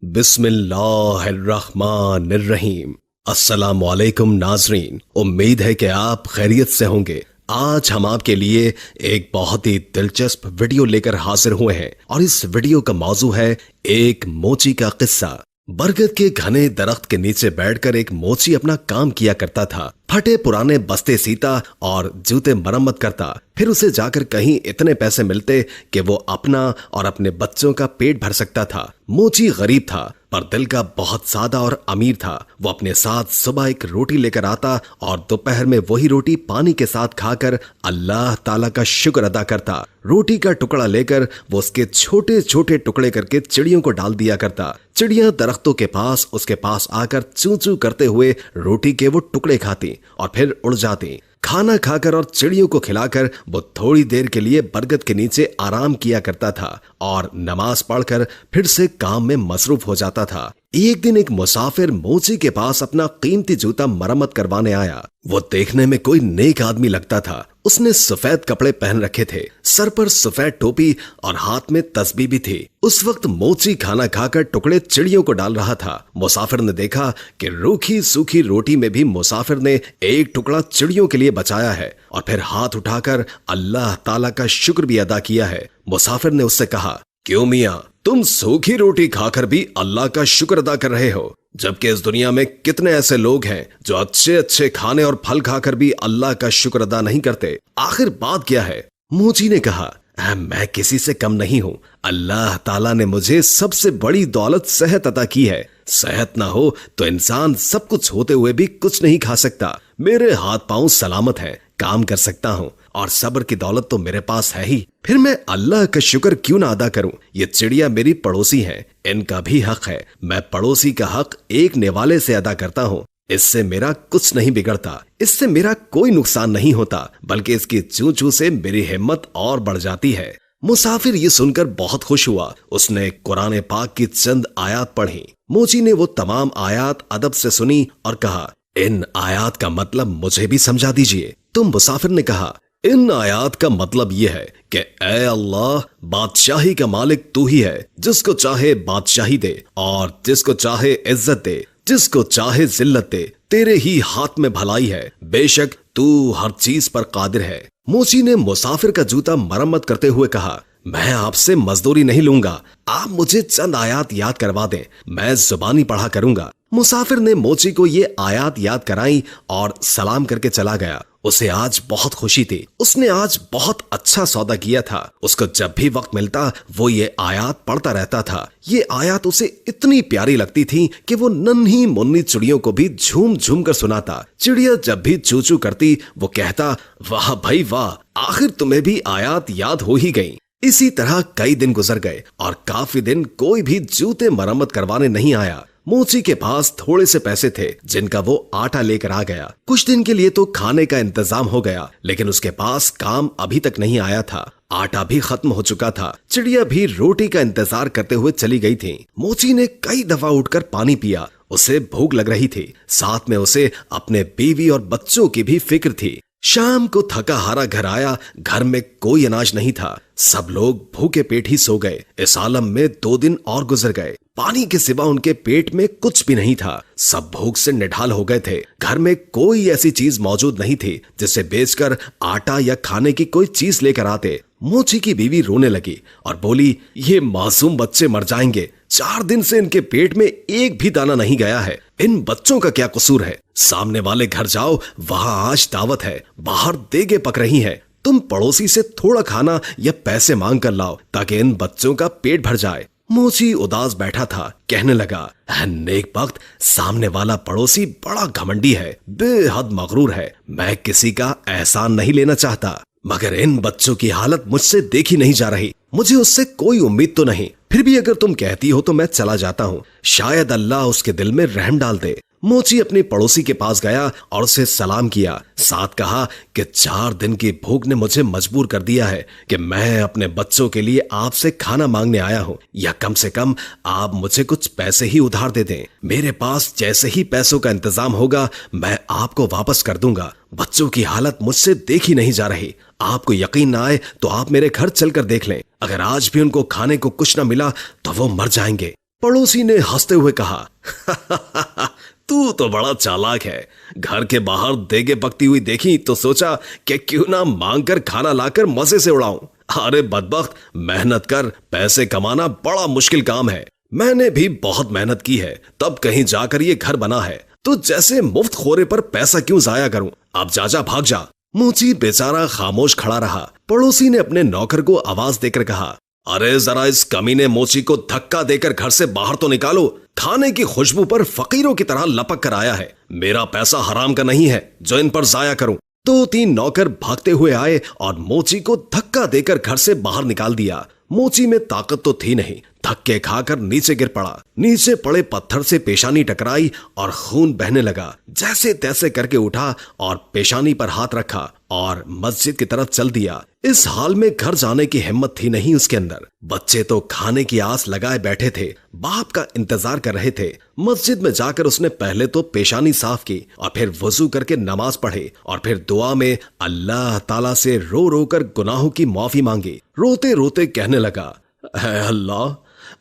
बिस्मिल्लाहिर्रहमानिर्रहीम। अस्सलामुअलैकुम नाजरीन, उम्मीद है कि आप खैरियत से होंगे। आज हम आपके लिए एक बहुत ही दिलचस्प वीडियो लेकर हाजिर हुए हैं और इस वीडियो का मौजू है एक मोची का किस्सा। बरगद के घने दरख्त के नीचे बैठकर एक मोची अपना काम किया करता था। फटे पुराने बस्ते सीता और जूते मरम्मत करता। फिर उसे जाकर कहीं इतने पैसे मिलते कि वो अपना और अपने बच्चों का पेट भर सकता था। मोची गरीब था पर दिल का बहुत सादा और अमीर था। वो अपने साथ सुबह एक रोटी लेकर आता और दोपहर में वही रोटी पानी के साथ खाकर अल्लाह ताला का शुक्र अदा करता। रोटी का टुकड़ा लेकर वो उसके छोटे छोटे टुकड़े करके चिड़ियों को डाल दिया करता। चिड़ियां दरख्तों के पास उसके पास आकर चू चू करते हुए रोटी के वो टुकड़े खाती और फिर उड़ जाती। खाना खाकर और चिड़ियों को खिलाकर वो थोड़ी देर के लिए बरगद के नीचे आराम किया करता था और नमाज पढ़कर फिर से काम में मसरूफ हो जाता था। एक दिन एक मुसाफिर मोची के पास अपना कीमती जूता मरम्मत करवाने आया। वो देखने में कोई नेक आदमी लगता था। उसने सफेद कपड़े पहन रखे थे, सर पर सफेद टोपी और हाथ में तस्बीह भी थी। उस वक्त मोची खाना खाकर टुकड़े चिड़ियों को डाल रहा था। मुसाफिर ने देखा कि रूखी सूखी रोटी में भी मुसाफिर ने एक टुकड़ा चिड़ियों के लिए बचाया है और फिर हाथ उठाकर अल्लाह ताला का शुक्र भी अदा किया है। मुसाफिर ने उससे कहा, क्यों मियां, तुम सूखी रोटी खाकर भी अल्लाह का शुक्र अदा कर रहे हो, जबकि इस दुनिया में कितने ऐसे लोग हैं जो अच्छे अच्छे खाने और फल खाकर भी अल्लाह का शुक्र अदा नहीं करते। आखिर बात क्या है? मोची ने कहा, मैं किसी से कम नहीं हूँ। अल्लाह ताला ने मुझे सबसे बड़ी दौलत सेहत अता की है। सेहत ना हो तो इंसान सब कुछ होते हुए भी कुछ नहीं खा सकता। मेरे हाथ पांव सलामत हैं, काम कर सकता हूँ और सब्र की दौलत तो मेरे पास है ही। फिर मैं अल्लाह का शुक्र क्यों ना अदा करूं? ये चिड़िया मेरी पड़ोसी हैं, इनका भी हक है। मैं पड़ोसी का हक एक निवाले से अदा करता हूँ। इससे मेरा कुछ नहीं बिगड़ता, इससे मेरा कोई नुकसान नहीं होता, बल्कि इसकी चू चू से मेरी हिम्मत और बढ़ जाती है। मुसाफिर ये सुनकर बहुत खुश हुआ। उसने कुरान पाक की चंद आयात पढ़ी। मोची ने वो तमाम आयात अदब से सुनी और कहा, इन आयात का मतलब मुझे भी समझा दीजिए। तो मुसाफिर ने कहा, इन आयात का मतलब यह है कि ऐ अल्लाह, बादशाही का मालिक तू ही है। जिसको चाहे बादशाही दे और जिसको चाहे इज्जत दे, जिसको चाहे जिल्लत दे। तेरे ही हाथ में भलाई है, बेशक तू हर चीज पर कादिर है। मोची ने मुसाफिर का जूता मरम्मत करते हुए कहा, मैं आपसे मजदूरी नहीं लूंगा, आप मुझे चंद आयात याद करवा दें, मैं जुबानी पढ़ा करूंगा। मुसाफिर ने मोची को ये आयात याद कराई और सलाम करके चला गया। उसे आज बहुत खुशी थी। उसने आज बहुत अच्छा सौदा किया था। उसको जब भी वक्त मिलता वो ये आयात पढ़ता रहता था। ये आयात उसे इतनी प्यारी लगती थी कि वो नन्ही मुन्नी चिड़ियों को भी झूम झूम कर सुनाता। चिड़िया जब भी चू चू करती वो कहता, वाह भाई वाह, आखिर तुम्हें भी आयात याद हो ही गई। इसी तरह कई दिन गुजर गए और काफी दिन कोई भी जूते मरम्मत करवाने नहीं आया। मोची के पास थोड़े से पैसे थे जिनका वो आटा लेकर आ गया। कुछ दिन के लिए तो खाने का इंतजाम हो गया, लेकिन उसके पास काम अभी तक नहीं आया था। आटा भी खत्म हो चुका था। चिड़िया भी रोटी का इंतजार करते हुए चली गई थी। मोची ने कई दफा उठकर पानी पिया। उसे भूख लग रही थी, साथ में उसे अपने बीवी और बच्चों की भी फिक्र थी। शाम को थका हारा घर आया। घर में कोई अनाज नहीं था। सब लोग भूखे पेट ही सो गए। इस आलम में 2 दिन और गुजर गए। पानी के सिवा उनके पेट में कुछ भी नहीं था। सब भूख से निढाल हो गए थे। घर में कोई ऐसी चीज मौजूद नहीं थी जिसे बेचकर आटा या खाने की कोई चीज लेकर आते। मोची की बीवी रोने लगी और बोली, ये मासूम बच्चे मर जाएंगे। 4 दिन से इनके पेट में एक भी दाना नहीं गया है। इन बच्चों का क्या कसूर है? सामने वाले घर जाओ, वहां आज दावत है, बाहर देगे पक रही हैं। तुम पड़ोसी से थोड़ा खाना या पैसे मांग कर लाओ ताकि इन बच्चों का पेट भर जाए। मोची उदास बैठा था। कहने लगा, नेक वक्त, सामने वाला पड़ोसी बड़ा घमंडी है, बेहद मगरूर है। मैं किसी का एहसान नहीं लेना चाहता, मगर इन बच्चों की हालत मुझसे देखी नहीं जा रही। मुझे उससे कोई उम्मीद तो नहीं, फिर भी अगर तुम कहती हो तो मैं चला जाता हूँ। शायद अल्लाह उसके दिल में रहम डाल दे। मोची अपनी पड़ोसी के पास गया और उसे सलाम किया। साथ कहा कि 4 दिन की भूख ने मुझे मजबूर कर दिया है कि मैं अपने बच्चों के लिए आपसे खाना मांगने आया हूँ, या कम से कम आप मुझे कुछ पैसे ही उधार दे दें। मेरे पास जैसे ही पैसों का इंतजाम होगा मैं आपको वापस कर दूंगा। बच्चों की हालत मुझसे देखी नहीं जा रही। आपको यकीन ना आए तो आप मेरे घर चलकर देख लें। अगर आज भी उनको खाने को कुछ न मिला तो वो मर जाएंगे। पड़ोसी ने हंसते हुए कहा, तू तो बड़ा चालाक है। घर के बाहर देगे पकती हुई देखी तो सोचा कि क्यों ना मांग कर खाना लाकर मजे से उड़ाऊं। अरे बदबख्त, मेहनत कर पैसे कमाना बड़ा मुश्किल काम है। मैंने भी बहुत मेहनत की है, तब कहीं जाकर ये घर बना है, तो जैसे मुफ्त खोरे पर पैसा क्यों जाया करूं। अब जा भाग जा। मोची बेचारा खामोश खड़ा रहा। पड़ोसी ने अपने नौकर को आवाज देकर कहा, अरे जरा इस कमीने मोची को धक्का देकर घर से बाहर तो निकालो। खाने की खुशबू पर फकीरों की तरह लपक कर आया है। मेरा पैसा हराम का नहीं है जो इन पर जाया करूं। 2-3 नौकर भागते हुए आए और मोची को धक्का देकर घर से बाहर निकाल दिया। मोची में ताकत तो थी नहीं, धक्के खाकर नीचे गिर पड़ा। नीचे पड़े पत्थर से पेशानी टकराई और खून बहने लगा। जैसे तैसे करके उठा और पेशानी पर हाथ रखा और मस्जिद की तरफ चल दिया। इस हाल में घर जाने की हिम्मत थी नहीं उसके अंदर। बच्चे तो खाने की आस लगाए बैठे थे, बाप का इंतजार कर रहे थे। मस्जिद में जाकर उसने पहले तो पेशानी साफ की और फिर वजू करके नमाज पढ़े और फिर दुआ में अल्लाह ताला से रो रो कर गुनाहों की माफी मांगी। रोते रोते कहने लगा, ऐ अल्लाह,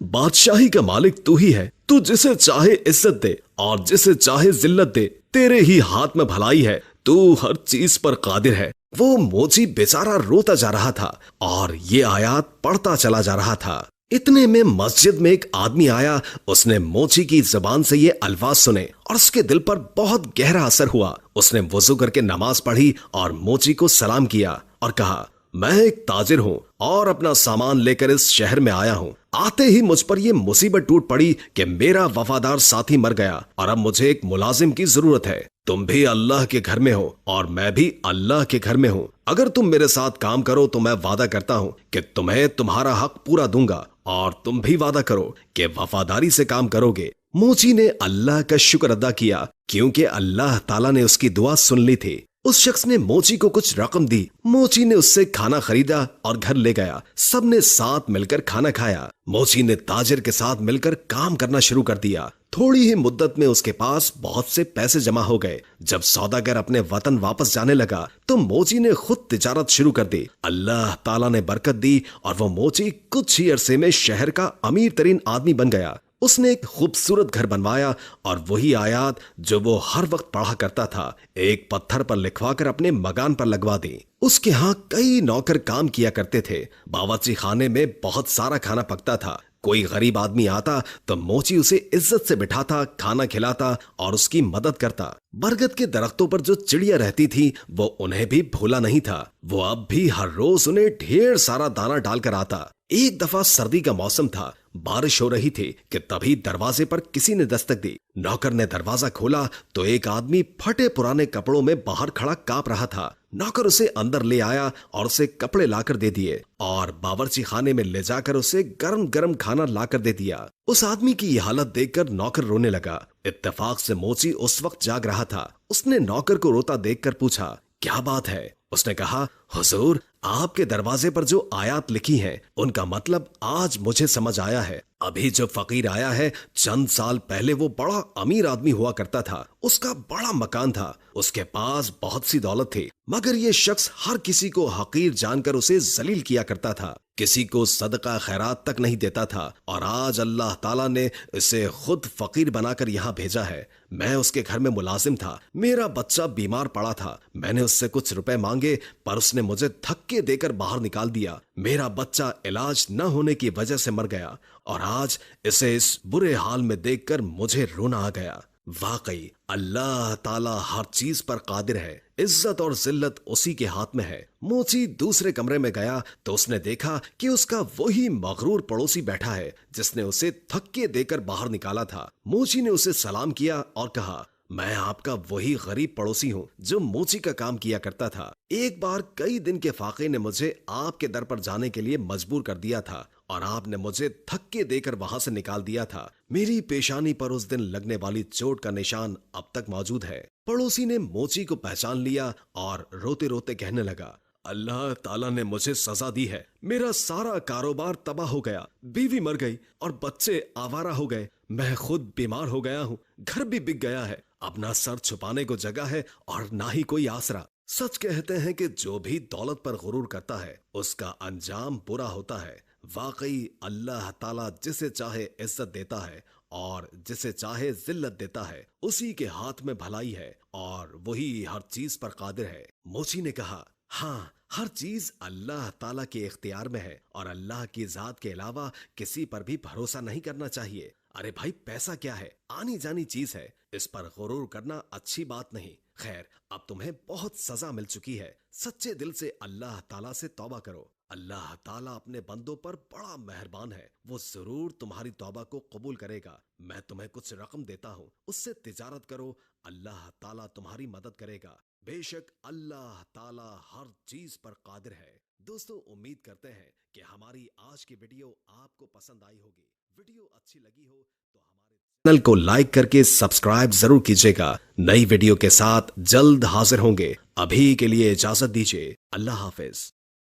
बादशाही का मालिक तू ही है। तू जिसे चाहे इज्जत दे और जिसे चाहे जिल्लत दे। तेरे ही हाथ में भलाई है, तू हर चीज पर कादिर है। वो मोची बेचारा रोता जा रहा था और ये आयात पढ़ता चला जा रहा था। इतने में मस्जिद में एक आदमी आया। उसने मोची की जुबान से ये अल्फाज सुने और उसके दिल पर बहुत गहरा असर हुआ। उसने वुजू करके नमाज पढ़ी और मोची को सलाम किया और कहा, मैं एक ताजिर हूँ और अपना सामान लेकर इस शहर में आया हूँ। आते ही मुझ पर यह मुसीबत टूट पड़ी कि मेरा वफादार साथी मर गया और अब मुझे एक मुलाजिम की जरूरत है। तुम भी अल्लाह के घर में हो और मैं भी अल्लाह के घर में हूँ। अगर तुम मेरे साथ काम करो तो मैं वादा करता हूँ कि तुम्हें तुम्हारा हक पूरा दूंगा और तुम भी वादा करो कि वफादारी से काम करोगे। मोची ने अल्लाह का शुक्र अदा किया क्योंकि अल्लाह ताला ने उसकी दुआ सुन ली थी। उस शख्स ने मोची को कुछ रकम दी। मोची ने उससे खाना खरीदा और घर ले गया। सबने साथ मिलकर खाना खाया। मोची ने ताजिर के साथ मिलकर काम करना शुरू कर दिया। थोड़ी ही मुद्दत में उसके पास बहुत से पैसे जमा हो गए। जब सौदागर अपने वतन वापस जाने लगा तो मोची ने खुद तिजारत शुरू कर दी। अल्लाह ताला ने बरकत दी और वो मोची कुछ ही अरसे में शहर का अमीर तरीन आदमी बन गया। उसने एक खूबसूरत घर बनवाया और वही आयात जो वो हर वक्त पढ़ा करता था एक पत्थर पर लिखवाकर अपने मकान पर लगवा दी। उसके यहाँ कई नौकर काम किया करते थे। बावर्ची खाने में बहुत सारा खाना पकता था। कोई गरीब आदमी आता तो मोची उसे इज्जत से बिठाता, खाना खिलाता और उसकी मदद करता। बरगद के दरख्तों पर जो चिड़िया रहती थी वो उन्हें भी भूला नहीं था। वो अब भी हर रोज उन्हें ढेर सारा दाना डालकर आता। एक दफा सर्दी का मौसम था, बारिश हो रही थी कि तभी दरवाजे पर किसी ने दस्तक दी। नौकर ने दरवाजा खोला तो एक आदमी फटे पुराने कपड़ों में बाहर खड़ा कांप रहा था। नौकर उसे अंदर ले आया और उसे कपड़े लाकर दे दिए और बावर्ची खाने में ले जाकर उसे गरम गरम खाना लाकर दे दिया। उस आदमी की यह हालत देखकर नौकर रोने लगा। इत्तेफाक से मोची उस वक्त जाग रहा था। उसने नौकर को रोता देखकर पूछा, क्या बात है? उसने कहा, हुजूर, आपके दरवाजे पर जो आयात लिखी हैं उनका मतलब आज मुझे समझ आया है। अभी जो फकीर आया है चंद साल पहले वो बड़ा अमीर आदमी हुआ करता था। उसका बड़ा मकान था, उसके पास बहुत सी दौलत थी, मगर ये शख्स हर किसी को हकीर जानकर उसे जलील किया करता था। किसी को सदका खैरात तक नहीं देता था और आज अल्लाह ताला ने इसे खुद फकीर बनाकर यहाँ भेजा है। मैं उसके घर में मुलाजिम था। मेरा बच्चा बीमार पड़ा था। मैंने उससे कुछ रुपए मांगे पर उसने मुझे धक्के देकर बाहर निकाल दिया। मेरा बच्चा इलाज न होने की वजह से मर गया और आज इसे इस बुरे हाल में देखकर मुझे रोना आ गया। वाकई अल्लाह ताला हर चीज पर कादिर है। इज्जत और जिल्लत उसी के हाथ में है। मोची दूसरे कमरे में गया तो उसने देखा कि उसका वही मगरूर पड़ोसी बैठा है जिसने उसे धक्के देकर बाहर निकाला था। मोची ने उसे सलाम किया और कहा, मैं आपका वही गरीब पड़ोसी हूँ जो मोची का काम किया करता था। एक बार कई दिन के फाके ने मुझे आपके दर पर जाने के लिए मजबूर कर दिया था और आपने मुझे धक्के देकर वहां से निकाल दिया था। मेरी पेशानी पर उस दिन लगने वाली चोट का निशान अब तक मौजूद है। पड़ोसी ने मोची को पहचान लिया और रोते रोते कहने लगा, अल्लाह ताला ने मुझे सजा दी है। मेरा सारा कारोबार तबाह हो गया, बीवी मर गई और बच्चे आवारा हो गए। मैं खुद बीमार हो गया हूँ, घर भी बिक गया है। अब ना सर छुपाने को जगह है और ना ही कोई आसरा। सच कहते हैं कि जो भी दौलत पर गुरूर करता है उसका अंजाम बुरा होता है। वाकई अल्लाह ताला जिसे चाहे इज्जत देता है और जिसे चाहे जिल्लत देता है। उसी के हाथ में भलाई है और वही हर चीज पर कादिर है। मोची ने कहा, हाँ, हर चीज अल्लाह ताला के इख्तियार में है और अल्लाह की जात के अलावा किसी पर भी भरोसा नहीं करना चाहिए। अरे भाई, पैसा क्या है, आनी जानी चीज है, इस पर गुरूर करना अच्छी बात नहीं। खैर, अब तुम्हें बहुत सजा मिल चुकी है। सच्चे दिल से अल्लाह ताला से तौबा करो। अल्लाह ताला अपने बंदों पर बड़ा मेहरबान है, वो जरूर तुम्हारी तौबा को कबूल करेगा। मैं तुम्हें कुछ रकम देता हूँ, उससे तिजारत करो, अल्लाह ताला तुम्हारी मदद करेगा। बेशक अल्लाह ताला हर चीज पर कादिर है। दोस्तों, उम्मीद करते हैं कि हमारी आज की वीडियो आपको पसंद आई होगी। वीडियो अच्छी लगी हो तो हमारे चैनल को लाइक करके सब्सक्राइब जरूर कीजिएगा। नई वीडियो के साथ जल्द हाजिर होंगे। अभी के लिए इजाजत दीजिए। अल्लाह हाफिज।